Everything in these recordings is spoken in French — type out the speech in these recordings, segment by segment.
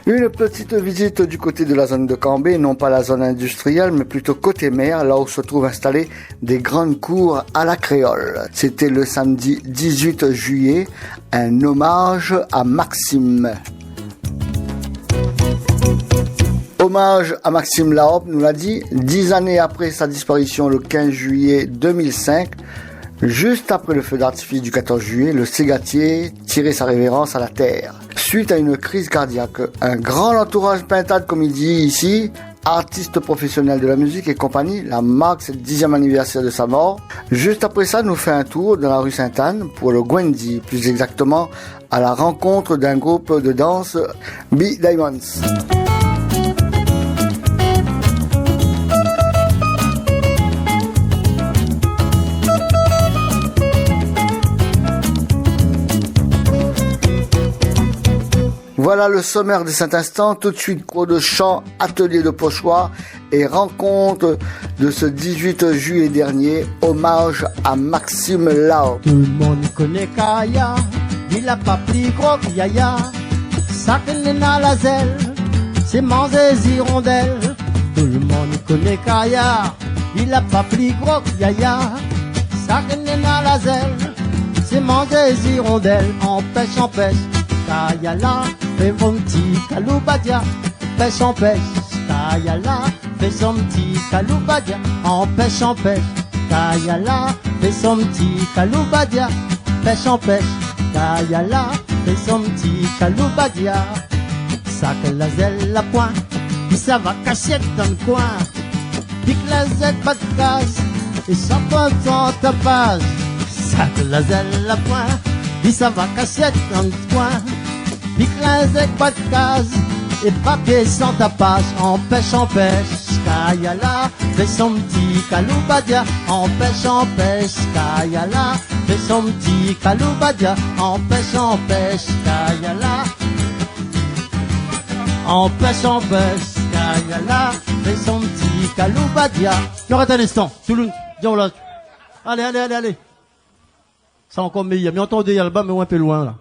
Une petite visite du côté de la zone de Cambé, non pas la zone industrielle, mais plutôt côté mer, là où se trouvent installées des grandes cours à la créole. C'était le samedi 18 juillet, un hommage à Maxime. Hommage à Maxime Laop, nous l'a dit, 10 années après sa disparition le 15 juillet 2005, juste après le feu d'artifice du 14 juillet, le cégatier tirait sa révérence à la terre. Suite à une crise cardiaque, un grand entourage pintade, comme il dit ici, artiste professionnel de la musique et compagnie, la marque c'est le 10e anniversaire de sa mort. Juste après ça, nous fait un tour dans la rue Sainte-Anne pour le Gwendi, plus exactement à la rencontre d'un groupe de danse, B-Diamonds. Voilà le sommaire de cet instant. Tout de suite, cours de chant, atelier de pochoir et rencontre de ce 18 juillet dernier. Hommage à Maxime Laop. Tout le monde connaît Kaya, il a pas plus gros que Yaya. Ça qu'elle n'a la zèle, c'est manger hirondelle. Tout le monde connaît Kaya, il a pas plus gros que Yaya. Ça qu'elle n'a la zèle, c'est manger hirondelle. En pêche, Kaya là. Fais mon petit caloubadia, pêche en pêche, Kayala, fais son petit caloubadia, en pêche, Kayala, fais son petit caloubadia, pêche en pêche, Kayala, fais son petit caloubadia. Sac la zèle la pointe, puis ça va cacher dans le coin, pique la zèle pas de casse, et ça passe en tapage. Sac la zèle la pointe, puis ça va cacher dans le coin, pique avec pas de case et papier sans tapage. En pêche, Kayala, fais son petit caloubadia. En pêche, Kayala, fais son petit caloubadia. En pêche, Kayala. En pêche, Kayala, fais son petit caloubadia. Je reste un instant, tout le monde, viens là. Allez. C'est encore meilleur, mais entendez là-bas, mais un peu loin là.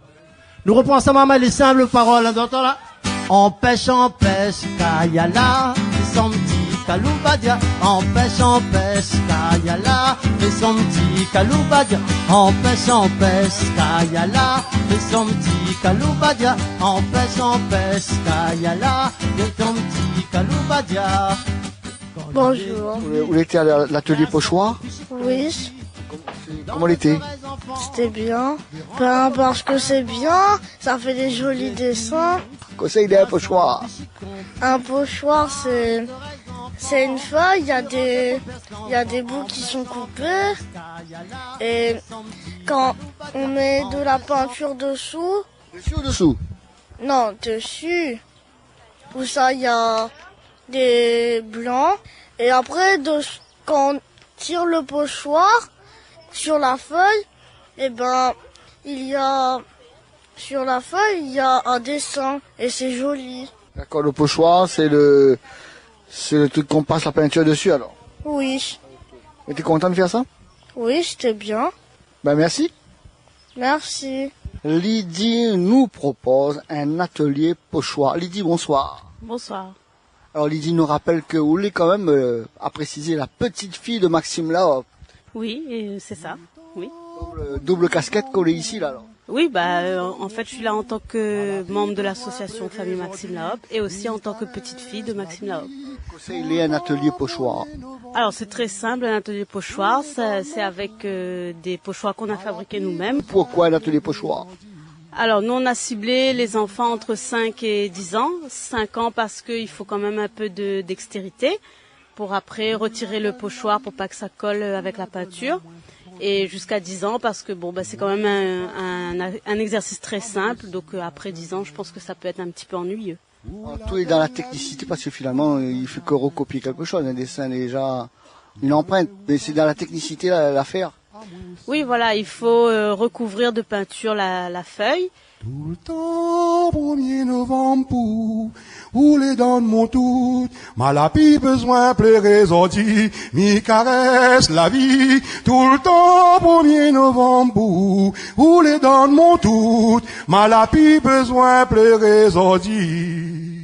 Nous reprenons ça, maman, les simples paroles, d'entendre là. En pêche, Kayala, fais son petit caloubadia. En pêche, Kayala, fais son petit caloubadia. En pêche, Kayala, fais son petit caloubadia. En pêche, Kayala, fais son petit caloubadia. Bonjour. Vous étiez à l'atelier pochoir? Oui. Comment l'été? C'était bien. Ben, parce que c'est bien, ça fait des jolis dessins. Conseil d'un pochoir. Un pochoir, c'est une feuille, il y a des bouts qui sont coupés. Et quand on met de la peinture dessous. Dessus ou dessous? Non, dessus. Où ça, il y a des blancs. Et après, quand on tire le pochoir sur la feuille, et ben, sur la feuille, il y a un dessin et c'est joli. D'accord, le pochoir, c'est le truc qu'on passe la peinture dessus alors? Oui. Et t'es content de faire ça? Oui, c'était bien. Ben merci. Merci. Lydie nous propose un atelier pochoir. Lydie, bonsoir. Bonsoir. Alors Lydie nous rappelle que vous voulez quand même à préciser la petite fille de Maxime Laop. Oui, c'est ça. Oui. Double casquette collée ici là alors. Oui, en fait, je suis là en tant que membre de l'association Famille Maxime Laop et aussi en tant que petite fille de Maxime Laop. Il est un atelier pochoir. Alors c'est très simple, un atelier pochoir, c'est avec des pochoirs qu'on a fabriqués nous-mêmes. Pourquoi un atelier pochoir? Alors nous on a ciblé les enfants entre 5 et 10 ans. 5 ans parce qu'il faut quand même un peu de dextérité pour après retirer le pochoir pour pas que ça colle avec la peinture. Et jusqu'à 10 ans parce que c'est quand même un exercice très simple. Donc après 10 ans, je pense que ça peut être un petit peu ennuyeux. Tout est dans la technicité parce que finalement, il fait que recopier quelque chose. Un dessin déjà, une empreinte, mais c'est dans la technicité l'affaire. Oui, voilà, il faut recouvrir de peinture la feuille. Tout le temps, 1er novembre pour rouler dans mon tout. Malapi besoin pleurer ordi, mi caresse la vie. Tout le temps, 1er novembre pour rouler dans mon tout. Malapi besoin pleurer ordi.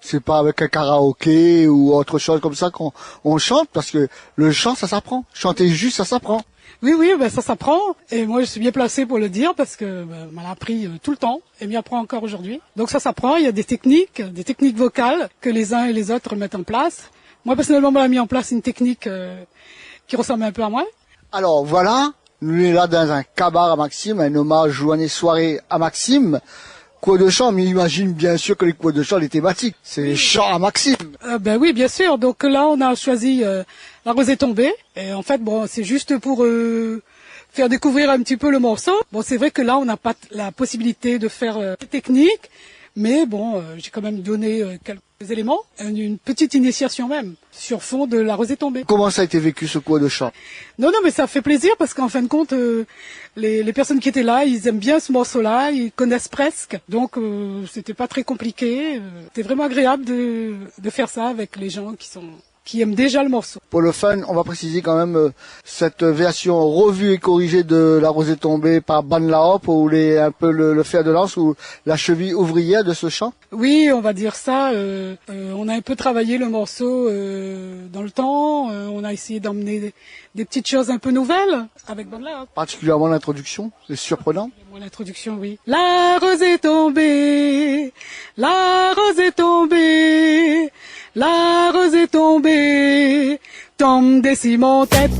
C'est pas avec un karaoké ou autre chose comme ça qu'on chante, parce que le chant, ça s'apprend. Chanter juste, ça s'apprend. Oui, ben ça s'apprend. Et moi, je suis bien placée pour le dire parce que m'en a appris tout le temps et m'y apprend encore aujourd'hui. Donc ça s'apprend. Il y a des techniques vocales que les uns et les autres mettent en place. Moi, personnellement, on a mis en place une technique qui ressemble un peu à moi. Alors voilà, nous sommes là dans un cabaret à Maxime, un hommage journée soirée à Maxime. Cours de chant, mais imagine bien sûr que les cours de chant, les thématiques, c'est les chants à Maxime. Ben oui, bien sûr. Donc là, on a choisi La Rosée tombée. Et en fait, bon, c'est juste pour faire découvrir un petit peu le morceau. Bon, c'est vrai que là, on n'a pas la possibilité de faire des techniques, mais bon, j'ai quand même donné quelques éléments, une petite initiation même, sur fond de La Rosée tombée. Comment ça a été vécu ce cours de chant? Non, mais ça fait plaisir parce qu'en fin de compte, les personnes qui étaient là, ils aiment bien ce morceau-là, ils connaissent presque, donc c'était pas très compliqué. C'était vraiment agréable de faire ça avec les gens qui aiment déjà le morceau. Pour le fun, on va préciser quand même cette version revue et corrigée de La Rosée tombée par Ban Laop, où un peu le fer de lance ou la cheville ouvrière de ce chant. Oui, on va dire ça. On a un peu travaillé le morceau dans le temps. On a essayé d'emmener des petites choses un peu nouvelles avec Ban Laop. Particulièrement l'introduction, c'est surprenant. L'introduction, oui. La rose est tombée, la rose est tombée, la rose est tombée, tombe des ciments tête.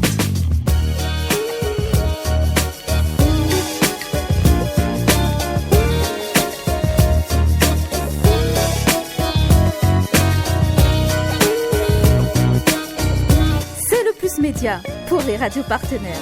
C'est le Plus Média pour les radios partenaires.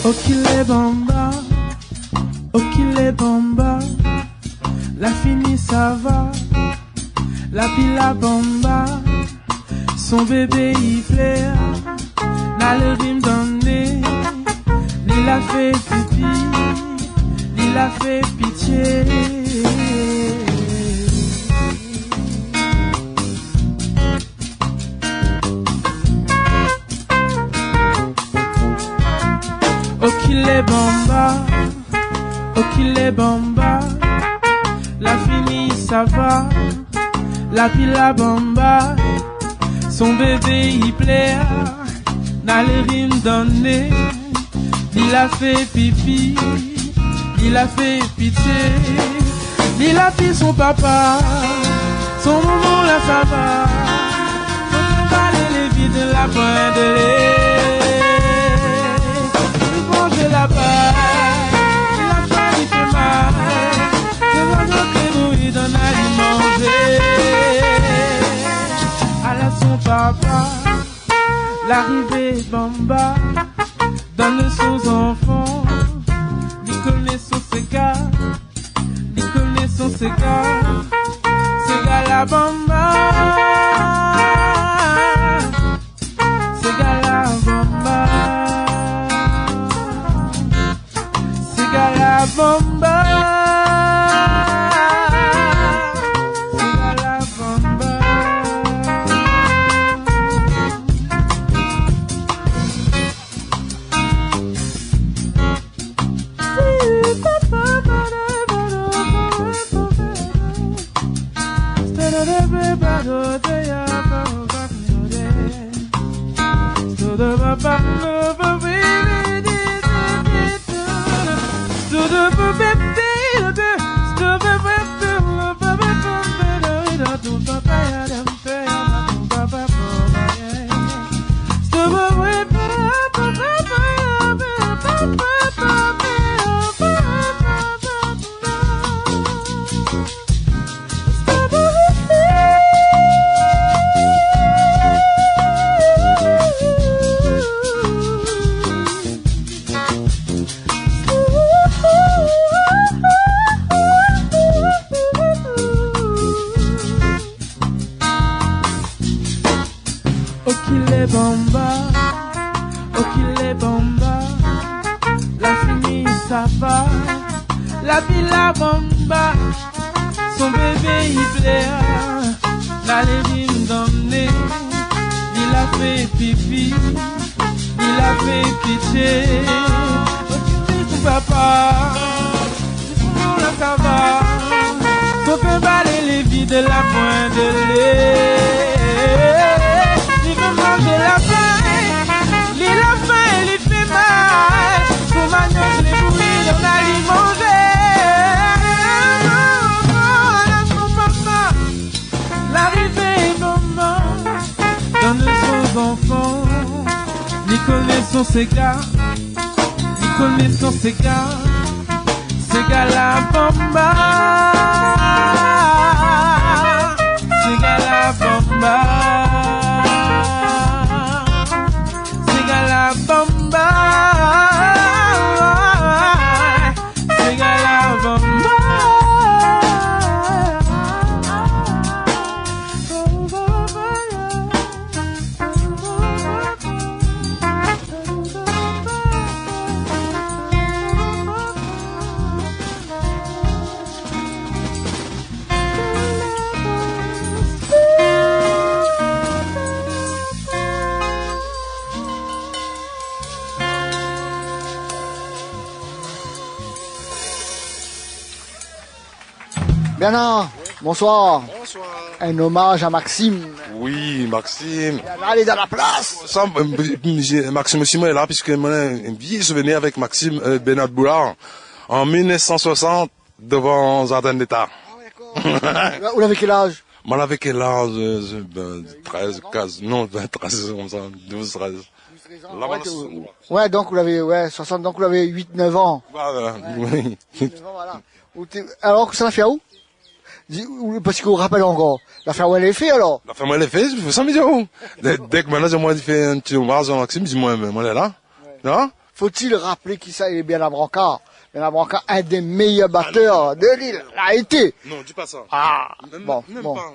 Okile bamba, okile bamba, la fini ça va, la pila bamba, son bébé il plaît, n'a le rime donné, il a fait pipi, il a fait pitié. Okile bamba, okile bamba, la fini ça va, la pila bamba, son bébé il plaît, n'a le rime donné, il a fait pipi, il a fait pitié, il a pris son papa, son maman la ça va, faut pas les vides de la pointe de lait. La paille, la faim il fait mal, je vois notre nourrir dans la manger. À la son papa, l'arrivée bamba, dans le sous enfant, il connaît son séca, il connaît son Sega la bamba, Sega la bamba, Sega la bamba, Sega la bamba. La pila bomba, son bébé il plaît, la levine d'emmener, il a fait pipi, il a fait pitié, occupé son papa, pour la ça va, faut faire baler les vies de la pointe de lait, il veut manger la faim, il a faim, il fait mal, son manioc les bouillis dans la limonade. L'arrivée maman donne son enfant, ni connaît son Sega, ni connaît son Sega, Sega la bamba, Sega la bamba, Sega la bamba, Sega la bamba. Bernard, bonsoir. Bonsoir. Un hommage à Maxime. Oui, Maxime. Il est dans la place. Maxime Simon est là puisque j'ai un vieux souvenir avec Maxime Bernard Boulard en 1960 devant Jardin d'État. Vous l'avez quel âge? Moi, j'avais quel âge? 13, 15, non, 13, 12, 13. Ouais, donc vous l'avez, 60, donc vous l'avez 8-9 ans. Oui. 9 ans, voilà. Alors que ça l'a fait où? Parce qu'on rappelle encore. La ferme elle est faite alors? La ferme elle est faite, je fais 100 millions. Dès que maintenant, moi, j'ai fait un petit hommage à Maxime, dis-moi, moi, elle est là. Non? Faut-il rappeler qui ça, il est bien à Brancard? Bernard Brancard, un des meilleurs batteurs de l'île, a été. Non, dis pas ça. Ah, bon. Même pas,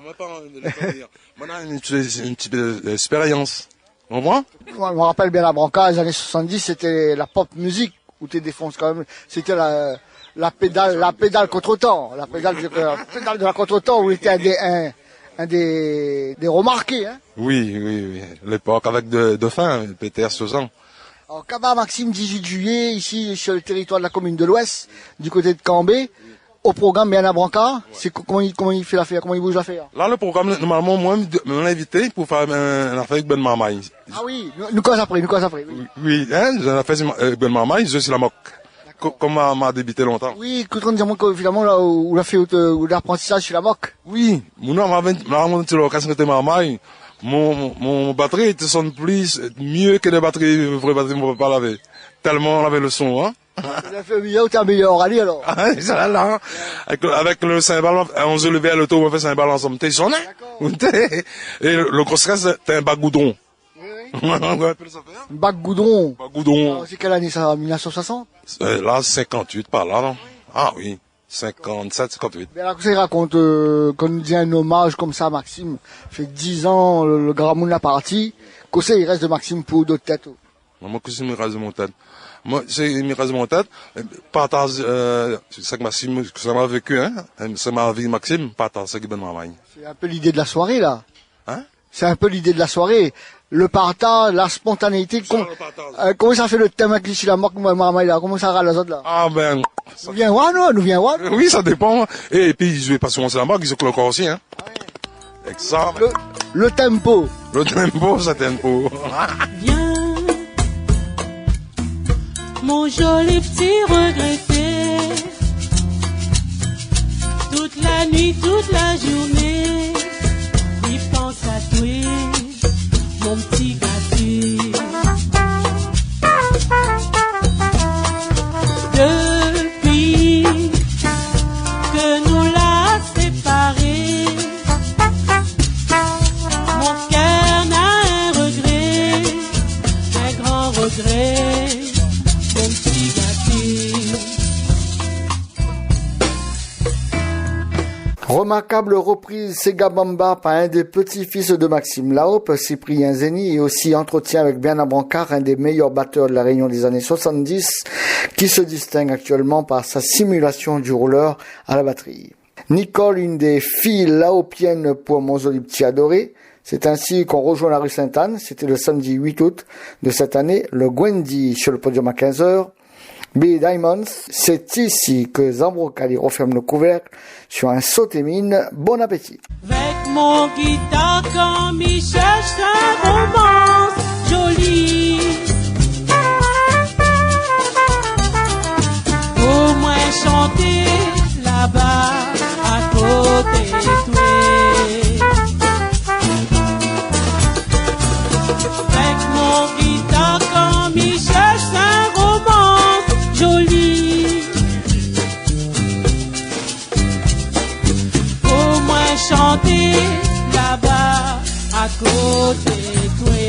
dire. Maintenant, une petite expérience. On voit? Moi, je me rappelle bien à Brancard, les années 70, c'était la pop musique, où tu défonces quand même. C'était la pédale contre-temps, la pédale de la contre-temps où il était un des remarqués, hein. Oui. L'époque avec Dauphin, Peter Sauzan. Alors, Cabas Maxime, 18 juillet, ici, sur le territoire de la commune de l'Ouest, du côté de Cambé, au programme Bernard Brancard. C'est comment il fait l'affaire, comment il bouge l'affaire? Là, le programme, normalement, moi, m'ont invité pour faire un affaire avec Ben Marmaille. Ah oui, nous cause après, Oui, hein, j'ai un affaire avec Ben Marmaille, je suis la moque. Comme m'a débuté longtemps. Oui, quand on dit que finalement là où l'a fait l'apprentissage chez la moque. Oui, mon nom m'a remonté l'occasion de Marmaille. Mon batterie était sonne mieux que les vraies batteries mon papa l'avait. Tellement on avait le son, hein. Il a fait meilleur, t'es un meilleur rallye alors. Ah, ça là, avec le cymbal, on se levait à l'auto, on fait cymbal ensemble. T'es sonné? Et le gros stress, t'es un bagoudron. Bac goudron. Bagoudron. C'est quelle année ça? 1960? Là, 58 par là, non? Ah oui. 57, 58. Mais alors, qu'est-ce qu'il raconte, quand nous dit un hommage comme ça à Maxime, fait 10 ans, le grand monde l'a parti, qu'est-ce qu'il reste de Maxime pour d'autres têtes? Moi, qu'est-ce qu'il me rase de mon tête? Moi, c'est, il me rase de mon tête, partage, c'est ça que Maxime, que ça m'a vécu, hein, ça m'a vécu Maxime, partage, c'est qui bonne maman. C'est un peu l'idée de la soirée, là. Hein? C'est un peu l'idée de la soirée. Le partage, la spontanéité, comment ça fait le thème avec l'ici la marque, maman, là, comment ça râle les autres, là? Ah, ben. Nous vient one, non? Nous vient one? Oui, ça dépend. Et puis, je vais pas souvent sur la marque, ils ont le corps aussi, hein. Ouais. Ça. Le tempo. Le tempo, ça tempo. Viens, mon joli petit regretté, toute la nuit, toute la journée, il pense à toi, mon petit gâteau. Depuis que nous l'a séparés, mon cœur n'a un regret, un grand regret, mon petit gâteau. Remarquable reprise Sega Bamba par un des petits-fils de Maxime Laop, Cyprien Zeni, et aussi entretien avec Bernard Brancard, un des meilleurs batteurs de la Réunion des années 70, qui se distingue actuellement par sa simulation du roller à la batterie. Nicole, une des filles laopiennes pour mon joli petit adoré. C'est ainsi qu'on rejoint la rue Sainte-Anne. C'était le samedi 8 août de cette année. Le Gwendy sur le podium à 15h. B Diamonds, c'est ici que Zambrocali referme le couvercle sur un sauté-mine. Bon appétit. Avec mon guitare comme il cherche un romance jolie, au moins chanter là-bas à côté de toi. Avec mon guitare comme il cherche un romance jolie, au moins chanter là-bas à côté de toi.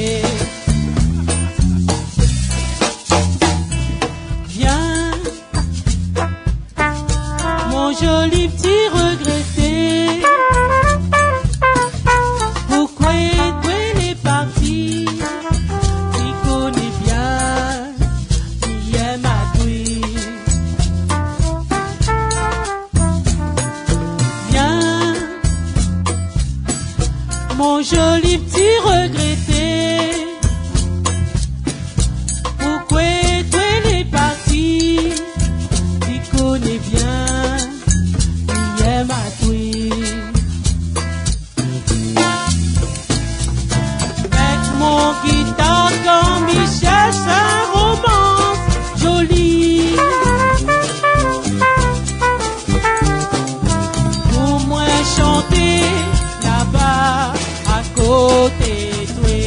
Viens, mon joli petit regretté, pourquoi toi est parti? Tu connais bien, tu aimes à toi. Viens, mon joli petit regretté, pourquoi toi est parti? Tu connais bien, tu aimes à toi. Avec mon guitare comme il cherche un romance jolie, au moins chanter là-bas à côté de toi.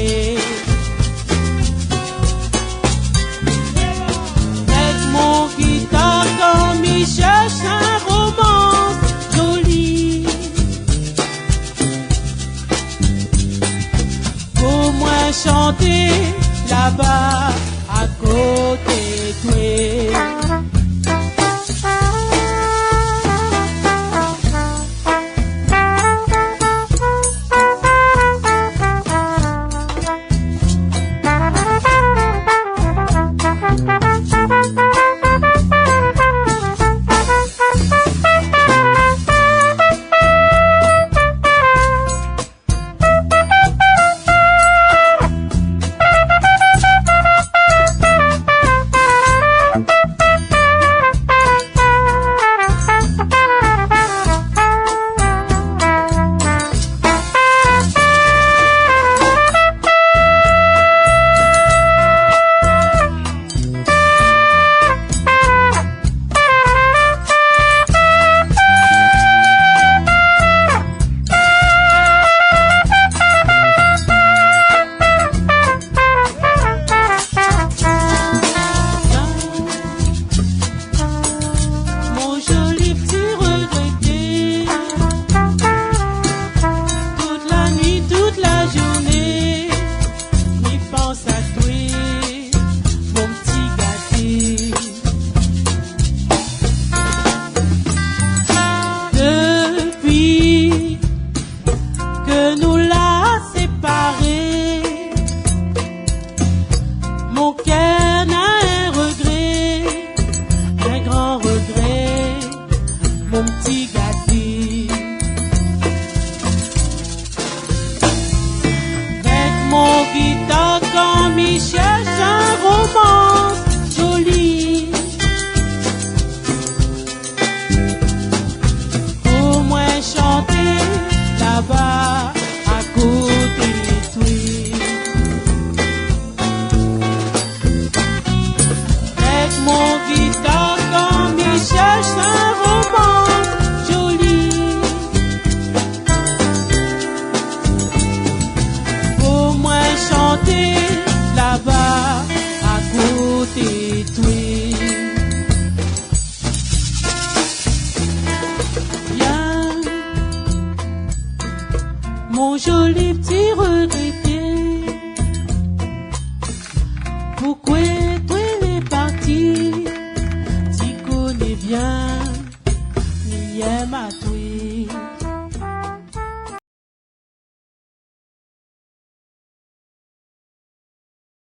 gâté. Avec mon guitare comme il cherche un romance joli. Pour moi chanter là-bas à côté de toi. Avec mon guitare comme il cherche un romance joli. Pour moi chanter là-bas à côté de toi. Mon joli